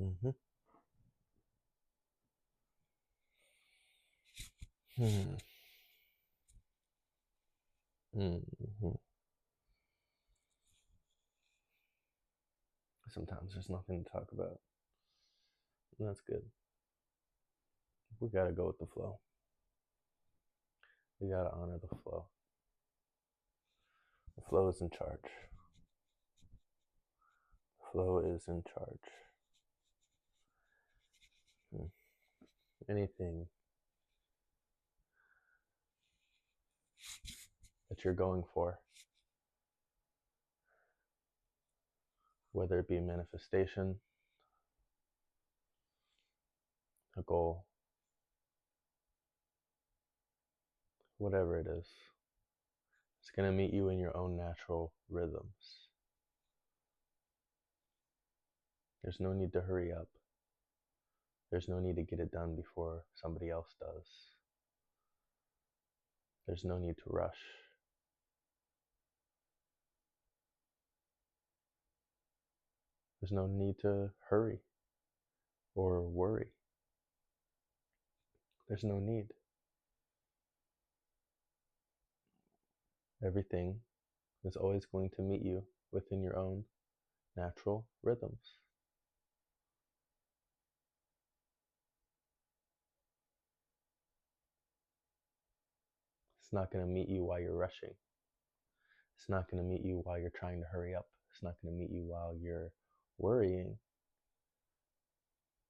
Mm-hmm. Hmm. Mm-hmm. Sometimes there's nothing to talk about. And that's good. We gotta go with the flow. We gotta honor the flow. The flow is in charge. The flow is in charge. Hmm. Anything that you're going for, whether it be manifestation, a goal, whatever it is, it's gonna meet you in your own natural rhythms. There's no need to hurry up. There's no need to get it done before somebody else does. There's no need to rush. There's no need to hurry or worry. There's no need. Everything is always going to meet you within your own natural rhythms. It's not going to meet you while you're rushing. It's not going to meet you while you're trying to hurry up. It's not going to meet you while you're worrying.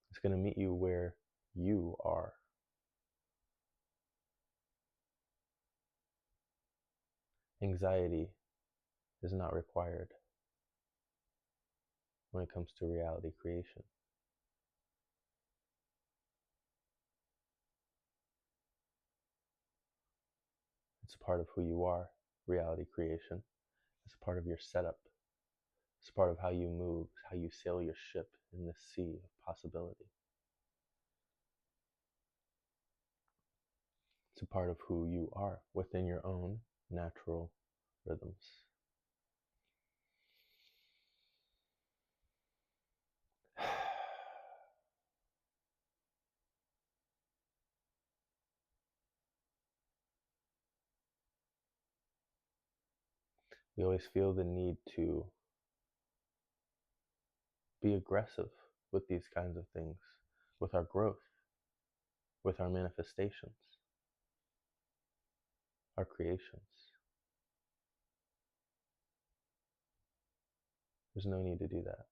It's going to meet you where you are. Anxiety is not required when it comes to reality creation. It's a part of who you are, reality creation. It's a part of your setup. It's a part of how you move, how you sail your ship in this sea of possibility. It's a part of who you are within your own natural rhythms. We always feel the need to be aggressive with these kinds of things, with our growth, with our manifestations, our creations. There's no need to do that.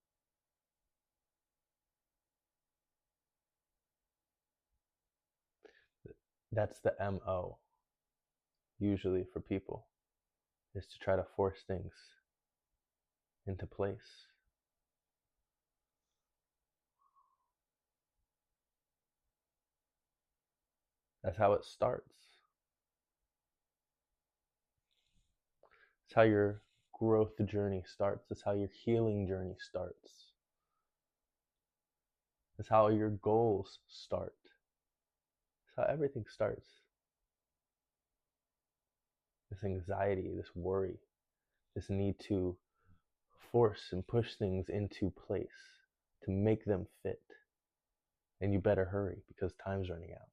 That's the MO, usually for people, is to try to force things into place. That's how it starts. It's how your growth journey starts. It's how your healing journey starts. It's how your goals start. It's how everything starts. This anxiety, this worry, this need to force and push things into place to make them fit. And you better hurry because time's running out.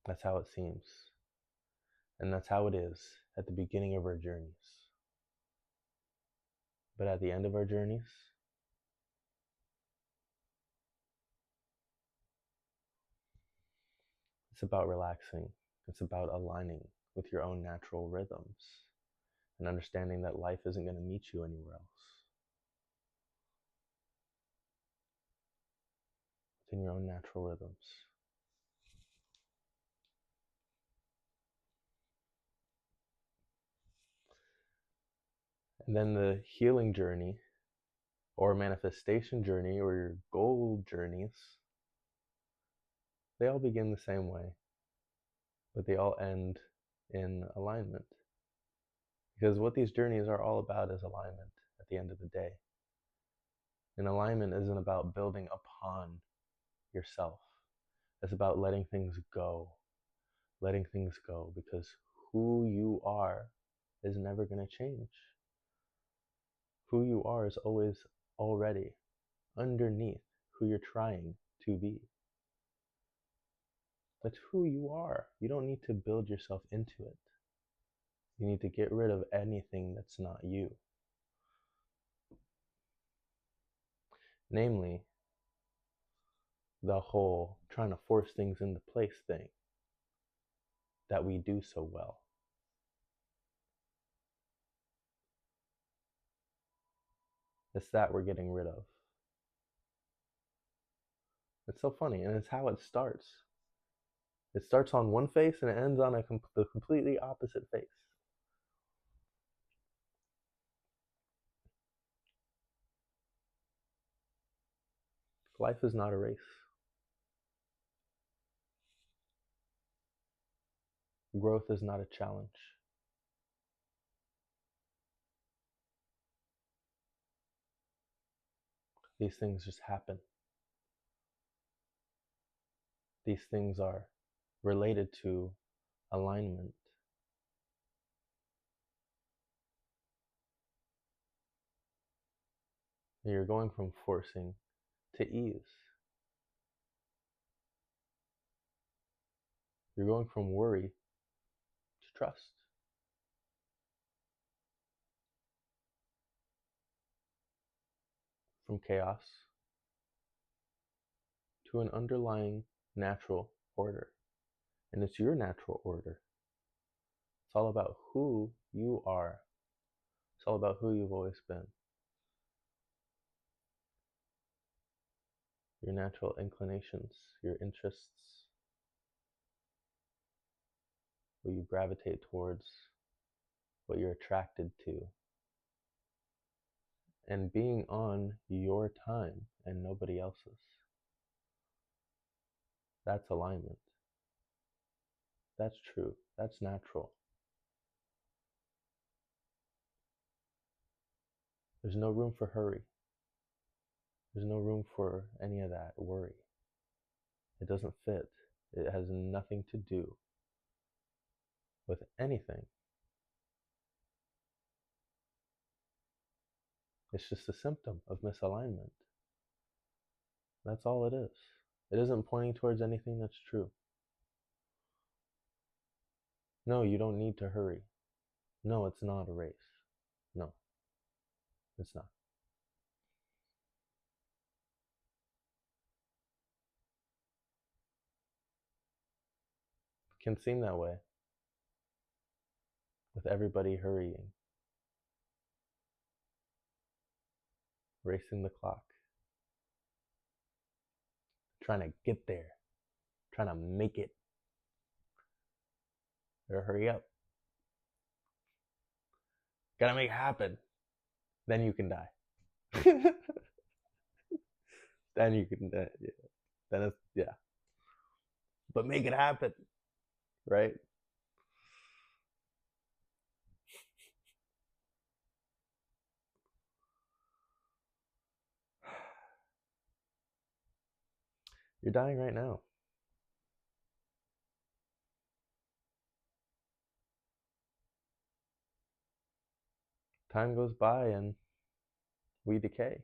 That's how it seems. And that's how it is at the beginning of our journeys. But at the end of our journeys, it's about relaxing. It's about aligning with your own natural rhythms and understanding that life isn't going to meet you anywhere else. Within your own natural rhythms. And then the healing journey or manifestation journey or your goal journeys, they all begin the same way, but they all end in alignment. Because what these journeys are all about is alignment at the end of the day. And alignment isn't about building upon yourself. It's about letting things go, because who you are is never going to change. Who you are is always already underneath who you're trying to be. That's who you are. You don't need to build yourself into it. You need to get rid of anything that's not you. Namely, the whole trying to force things into place thing that we do so well. It's that we're getting rid of. It's so funny, and it's how it starts. It starts on one face and it ends on the completely opposite face. Life is not a race. Growth is not a challenge. These things just happen. These things are related to alignment. You're going from forcing to ease. You're going from worry to trust. From chaos to an underlying natural order. And it's your natural order. It's all about who you are. It's all about who you've always been. Your natural inclinations, your interests, what you gravitate towards, what you're attracted to, and being on your time and nobody else's. That's alignment. That's true. That's natural. There's no room for hurry. There's no room for any of that worry. It doesn't fit. It has nothing to do with anything. It's just a symptom of misalignment. That's all it is. It isn't pointing towards anything that's true. No, you don't need to hurry. No, it's not a race. No, it's not. It can seem that way with everybody hurrying, racing the clock, trying to get there, trying to make it. Better hurry up. Gotta make it happen. Then you can die. Then you can die. Yeah. Then it's, yeah. But make it happen, right? You're dying right now. Time goes by and we decay.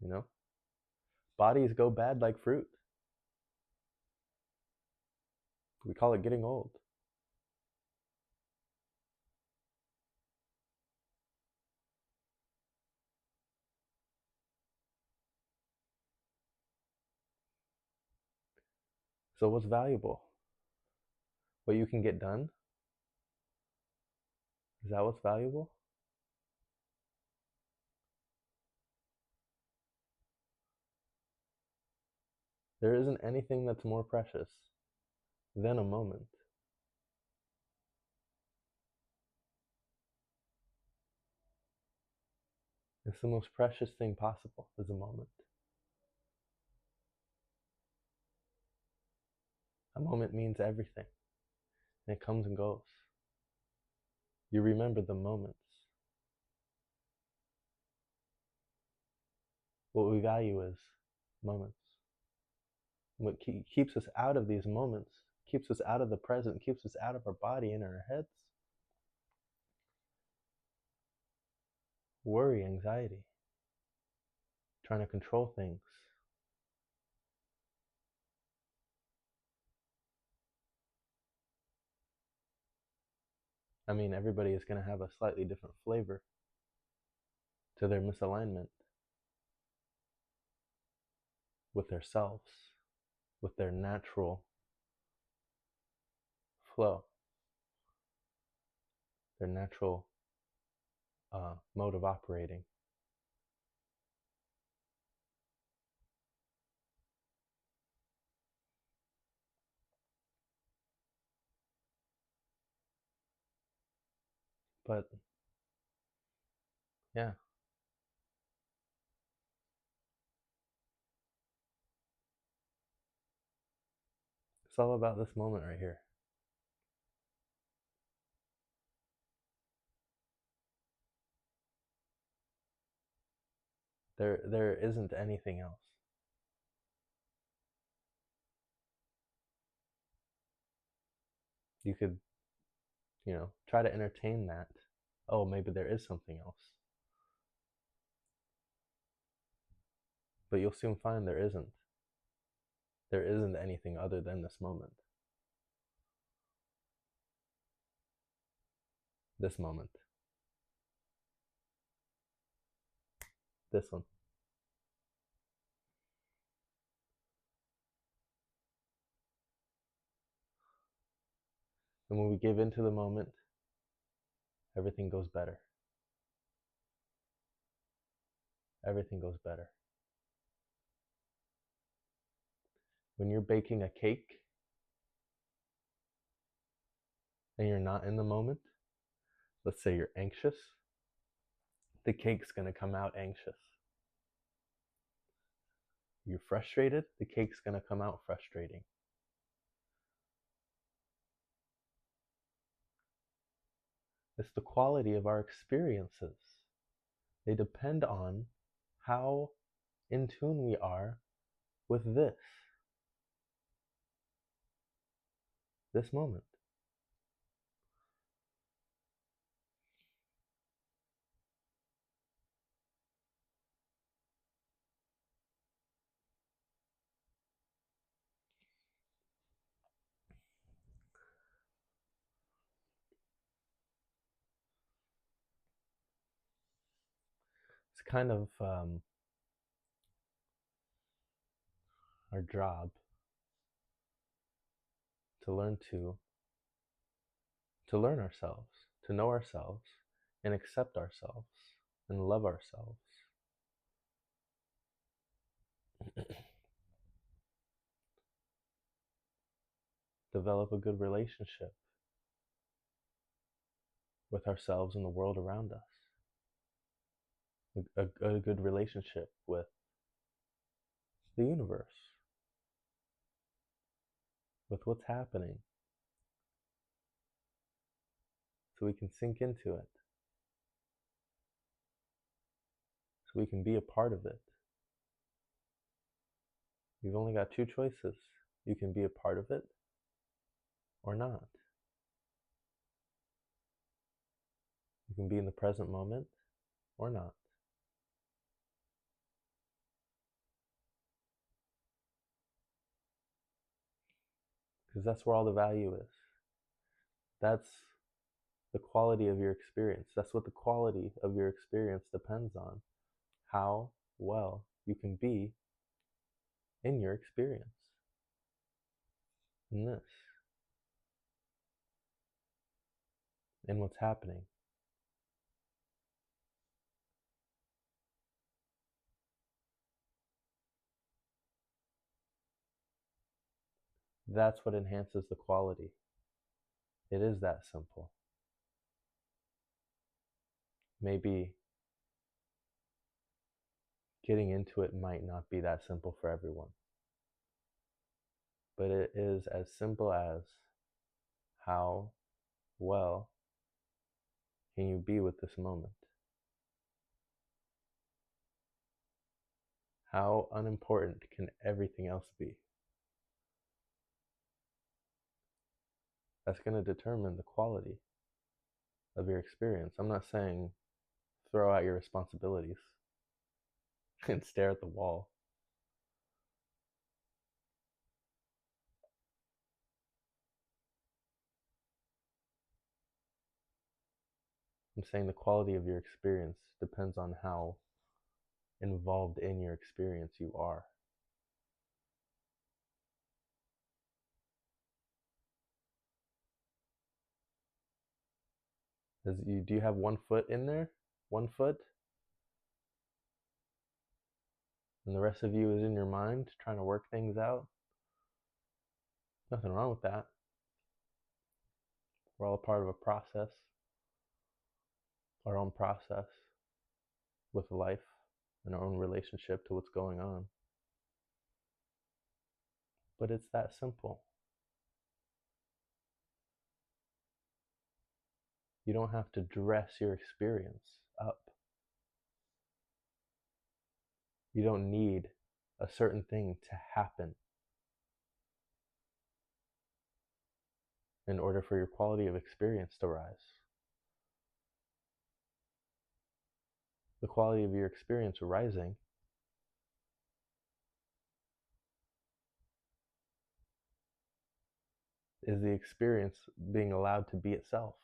You know? Bodies go bad like fruit. We call it getting old. So what's valuable? What you can get done? Is that what's valuable? There isn't anything that's more precious than a moment. It's the most precious thing possible is a moment. A moment means everything, and it comes and goes. You remember the moments. What we value is moments. What keeps us out of these moments, keeps us out of the present, keeps us out of our body and our heads. worry, anxiety, trying to control things. I mean, everybody is going to have a slightly different flavor to their misalignment with their selves, with their natural flow, their natural mode of operating. But yeah, it's all about this moment right here. There isn't anything else. You could, try to entertain that. Oh, maybe there is something else. But you'll soon find there isn't. There isn't anything other than this moment. This moment. This one. And when we give into the moment, everything goes better. Everything goes better. When you're baking a cake and you're not in the moment, let's say you're anxious, the cake's going to come out anxious. You're frustrated, the cake's going to come out frustrating. It's the quality of our experiences. They depend on how in tune we are with this moment. It's kind of our job to learn ourselves, to know ourselves, and accept ourselves, and love ourselves. Develop a good relationship with ourselves and the world around us. A good relationship with the universe, with what's happening, so we can sink into it, so we can be a part of it. You've only got two choices. You can be a part of it or not. You can be in the present moment or not. Because that's where all the value is. That's the quality of your experience. That's what the quality of your experience depends on. How well you can be in your experience. In this. In what's happening. That's what enhances the quality. It is that simple. Maybe getting into it might not be that simple for everyone. But it is as simple as how well can you be with this moment? How unimportant can everything else be? That's going to determine the quality of your experience. I'm not saying throw out your responsibilities and stare at the wall. I'm saying the quality of your experience depends on how involved in your experience you are. Do you have 1 foot in there? 1 foot? And the rest of you is in your mind trying to work things out? Nothing wrong with that. We're all a part of a process, our own process with life and our own relationship to what's going on. But it's that simple. You don't have to dress your experience up. You don't need a certain thing to happen in order for your quality of experience to rise. The quality of your experience rising is the experience being allowed to be itself.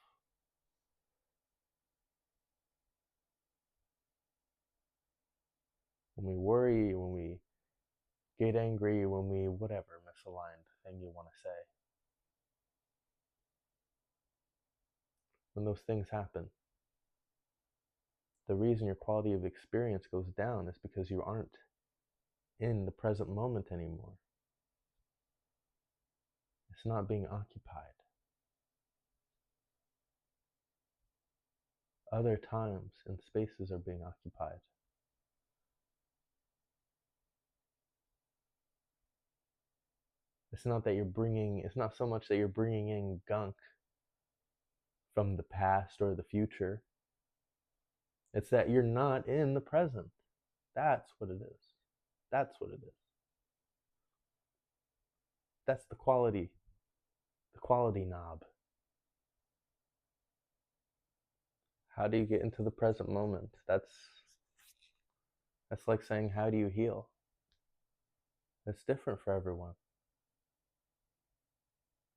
When we worry, when we get angry, when we whatever misaligned thing you want to say, when those things happen, the reason your quality of experience goes down is because you aren't in the present moment anymore. It's not being occupied. Other times and spaces are being occupied. It's not so much that you're bringing in gunk from the past or the future. It's that you're not in the present. That's what it is. That's what it is. That's the quality knob. How do you get into the present moment? That's like saying, how do you heal? It's different for everyone.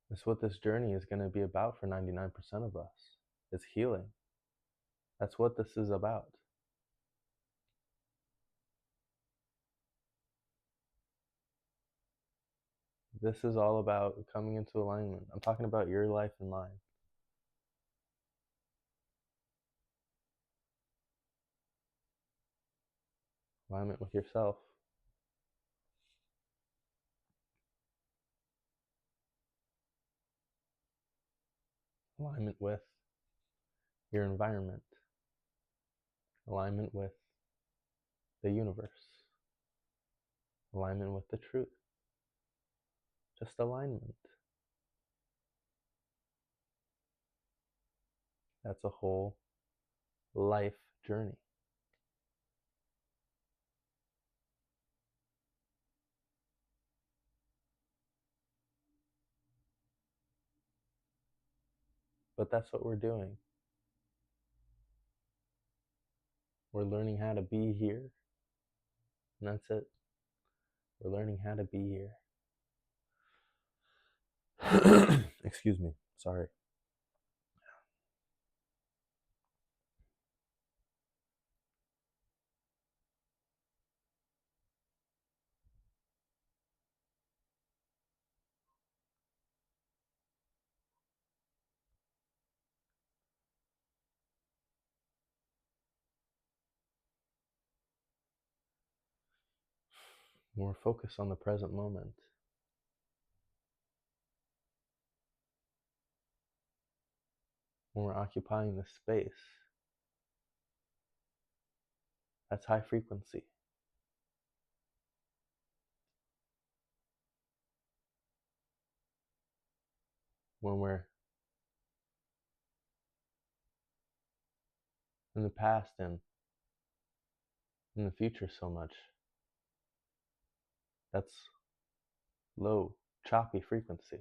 It's what this journey is going to be about for 99% of us. It's healing. That's what this is about. This is all about coming into alignment. I'm talking about your life and mine. Alignment with yourself. Alignment with your environment. Alignment with the universe. Alignment with the truth. Just alignment. That's a whole life journey. But that's what we're doing. We're learning how to be here. And that's it. We're learning how to be here. Excuse me. Sorry. When we're focused on the present moment, when we're occupying the space, that's high frequency. When we're in the past and in the future so much, that's low, choppy frequency.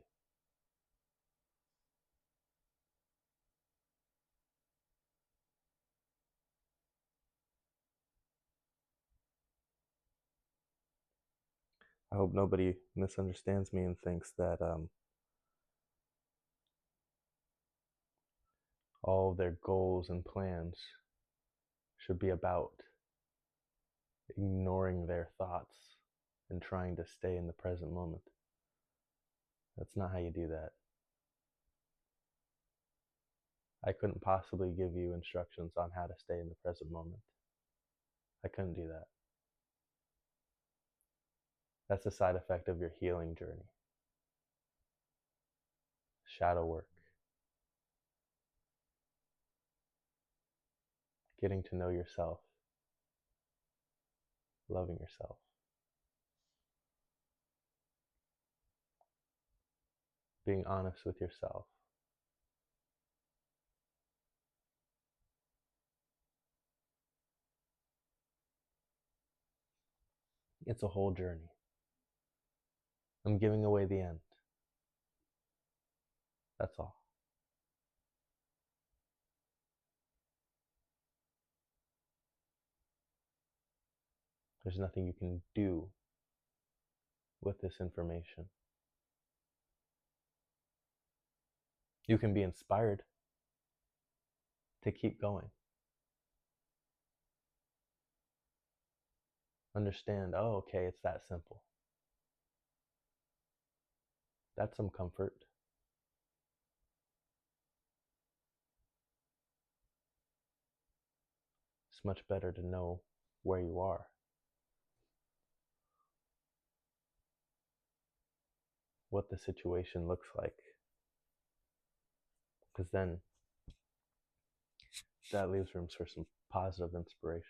I hope nobody misunderstands me and thinks that all of their goals and plans should be about ignoring their thoughts and trying to stay in the present moment. That's not how you do that. I couldn't possibly give you instructions on how to stay in the present moment. I couldn't do that. That's a side effect of your healing journey. Shadow work. Getting to know yourself. Loving yourself. Being honest with yourself. It's a whole journey. I'm giving away the end. That's all. There's nothing you can do with this information. You can be inspired to keep going. Understand, oh, okay, it's that simple. That's some comfort. It's much better to know where you are, what the situation looks like, because then that leaves room for some positive inspiration.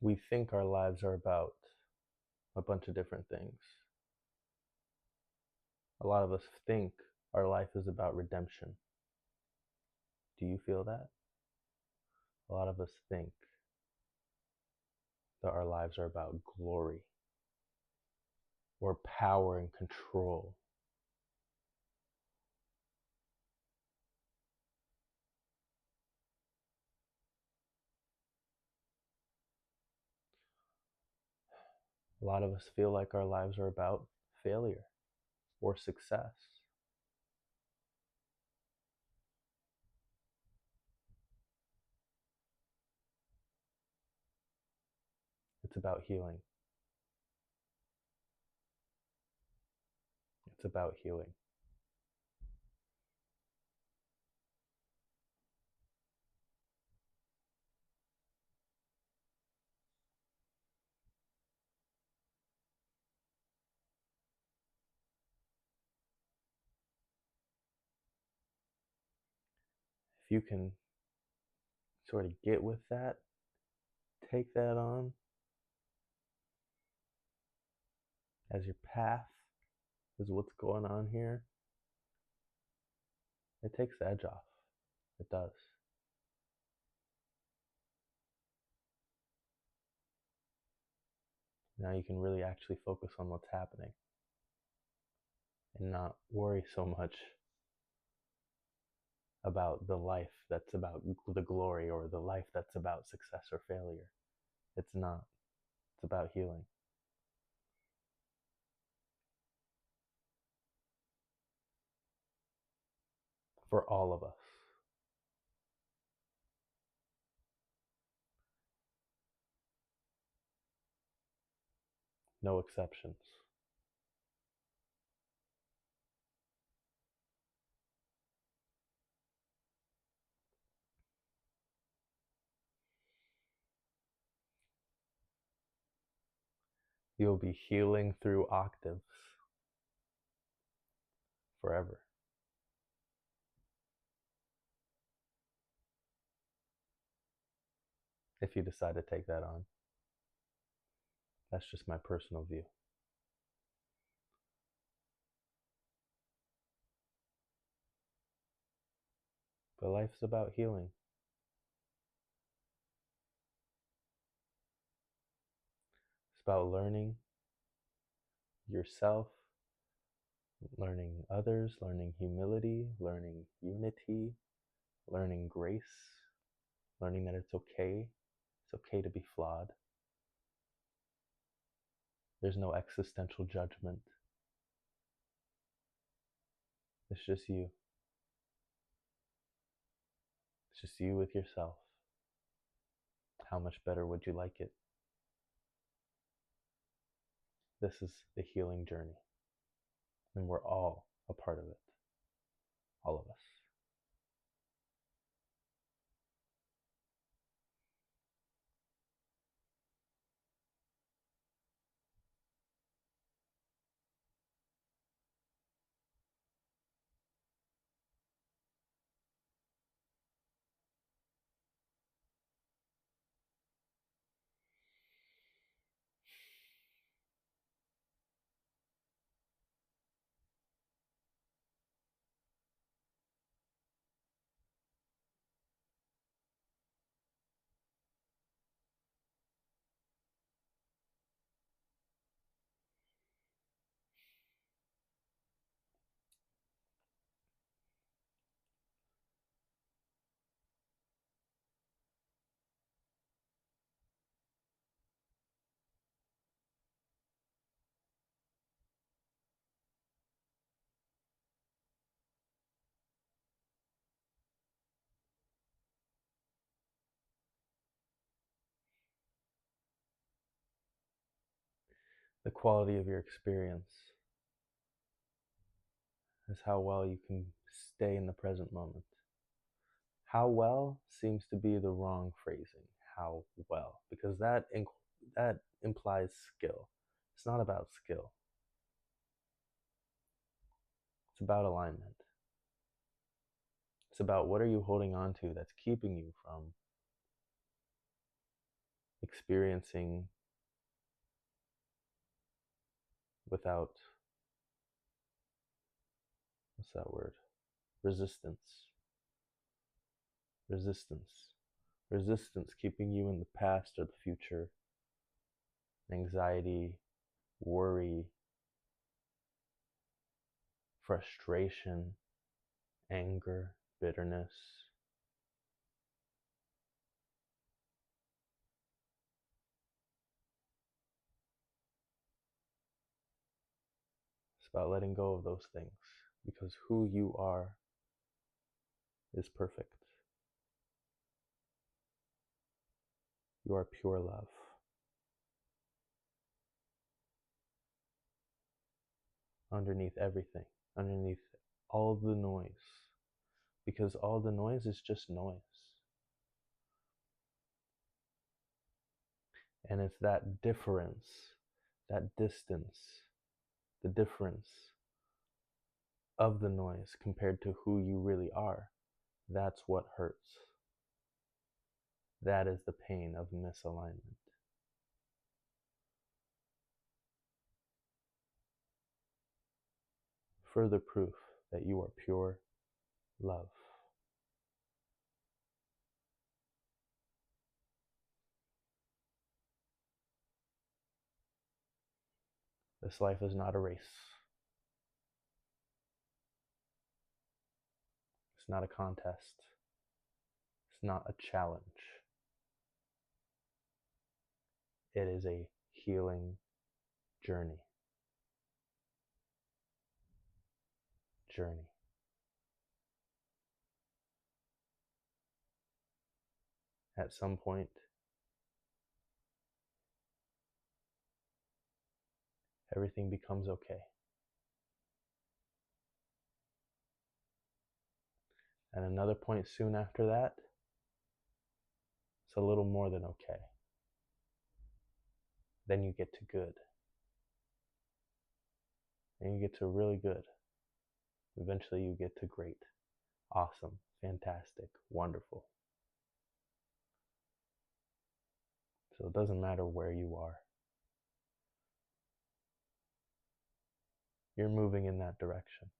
We think our lives are about a bunch of different things. A lot of us think our life is about redemption. Do you feel that? A lot of us think that our lives are about glory or power and control. A lot of us feel like our lives are about failure or success. It's about healing. It's about healing. If you can sort of get with that, take that on as your path, is what's going on here, it takes the edge off. It does. Now you can really actually focus on what's happening and not worry so much about the life that's about the glory or the life that's about success or failure. It's not. It's about healing. For all of us. No exceptions. You'll be healing through octaves forever. If you decide to take that on. That's just my personal view. But life's about healing. It's about learning yourself, learning others, learning humility, learning unity, learning grace, learning that it's okay. It's okay to be flawed. There's no existential judgment. It's just you. It's just you with yourself. How much better would you like it? This is the healing journey. And we're all a part of it. All of us. The quality of your experience is how well you can stay in the present moment. How well seems to be the wrong phrasing. How well, because that implies skill. It's not about skill. It's about alignment. It's about what are you holding on to that's keeping you from experiencing without, what's that word? Resistance. Resistance keeping you in the past or the future. Anxiety, worry, frustration, anger, bitterness. It's about letting go of those things because who you are is perfect. You are pure love. Underneath everything, underneath all the noise, because all the noise is just noise. And it's that difference, that distance, the difference of the noise compared to who you really are. That's what hurts. That is the pain of misalignment. Further proof that you are pure love. This life is not a race. It's not a contest. It's not a challenge. It is a healing journey. At some point, everything becomes okay. And another point soon after that, it's a little more than okay. Then you get to good. And you get to really good. Eventually you get to great, awesome, fantastic, wonderful. So it doesn't matter where you are. You're moving in that direction.